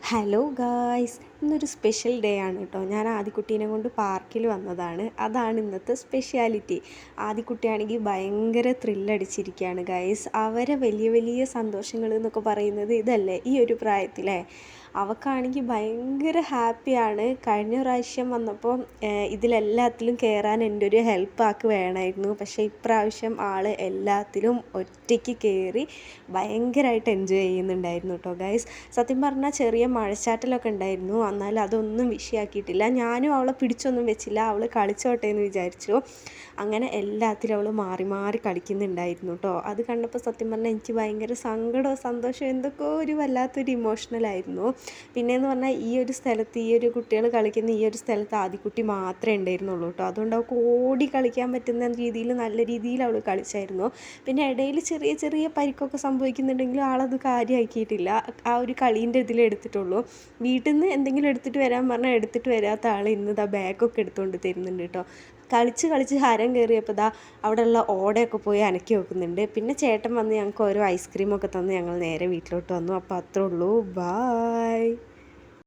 Hello guys, ഇന്നൊരു special day ആണ് കേട്ടോ. ഞാൻ ആദിക്കുട്ടീനെ കൊണ്ട് പാർക്കിൽ വന്നതാണ്. അതാണ് ഇന്നത്തെ സ്പെഷ്യാലിറ്റി. ആദിക്കുട്ടിയാണെങ്കിൽ ഭയങ്കര ത്രില്ലടിച്ചിരിക്കുകയാണ് ഗായ്സ്. അവരെ വലിയ വലിയ സന്തോഷങ്ങൾ എന്നൊക്കെ പറയുന്നത് ഇതല്ലേ ഈ ഒരു പ്രായത്തിലേ. അവൾക്കാണെങ്കിൽ ഭയങ്കര ഹാപ്പിയാണ്. കഴിഞ്ഞ പ്രാവശ്യം വന്നപ്പോൾ ഇതിലെല്ലാത്തിലും കയറാൻ എൻ്റെ ഒരു ഹെൽപ്പ് ആക്ക് വേണമായിരുന്നു. പക്ഷേ ഇപ്രാവശ്യം ആൾ എല്ലാത്തിലും ഒറ്റയ്ക്ക് കയറി ഭയങ്കരമായിട്ട് എൻജോയ് ചെയ്യുന്നുണ്ടായിരുന്നു കേട്ടോ ഗൈസ്. സത്യം പറഞ്ഞാൽ ചെറിയ മഴച്ചാറ്റലൊക്കെ ഉണ്ടായിരുന്നു. എന്നാലും അതൊന്നും വിഷയമാക്കിയിട്ടില്ല. ഞാനും അവളെ പിടിച്ചൊന്നും വെച്ചില്ല. അവൾ കളിച്ചോട്ടെ എന്ന് വിചാരിച്ചു. അങ്ങനെ എല്ലാത്തിലും അവൾ മാറി മാറി കളിക്കുന്നുണ്ടായിരുന്നു കേട്ടോ. അത് കണ്ടപ്പോൾ സത്യം പറഞ്ഞാൽ എനിക്ക് ഭയങ്കര സങ്കടവും സന്തോഷവും എന്തൊക്കെയോ ഒരു വല്ലാത്തൊരു ഇമോഷണലായിരുന്നു. പിന്നെയെന്ന് പറഞ്ഞാൽ ഈ ഒരു സ്ഥലത്ത് ഈ ഒരു കുട്ടികൾ കളിക്കുന്ന ഈ ഒരു സ്ഥലത്ത് ആദിക്കുട്ടി മാത്രമേ ഉണ്ടായിരുന്നുള്ളൂ കേട്ടോ. അതുകൊണ്ട് അവൾക്ക് ഓടി കളിക്കാൻ പറ്റുന്ന രീതിയിൽ നല്ല രീതിയിൽ അവൾ കളിച്ചായിരുന്നു. പിന്നെ ഇടയിൽ ചെറിയ ചെറിയ പരിക്കൊക്കെ സംഭവിക്കുന്നുണ്ടെങ്കിലും ആളത് കാര്യമാക്കിയിട്ടില്ല. ആ ഒരു കളീൻ്റെ ഇതിലെടുത്തിട്ടുള്ളൂ. വീട്ടിൽ നിന്ന് എന്തെങ്കിലും എടുത്തിട്ട് വരാൻ പറഞ്ഞാൽ എടുത്തിട്ട് വരാത്ത ആൾ ഇന്ന് ഇതാ ബാഗൊക്കെ എടുത്തുകൊണ്ട് തരുന്നുണ്ട് കേട്ടോ. കളിച്ച് കളിച്ച് ഹരം കയറിയപ്പോൾ ദാ അവിടെയുള്ള ഓടയൊക്കെ പോയി അനക്കി വെക്കുന്നുണ്ട്. പിന്നെ ചേട്ടൻ വന്ന് ഞങ്ങൾക്ക് ഓരോ ഐസ്ക്രീമൊക്കെ തന്ന് ഞങ്ങൾ നേരെ വീട്ടിലോട്ട് വന്നു. അപ്പോൾ അത്രേ ഉള്ളൂ. ബായ്.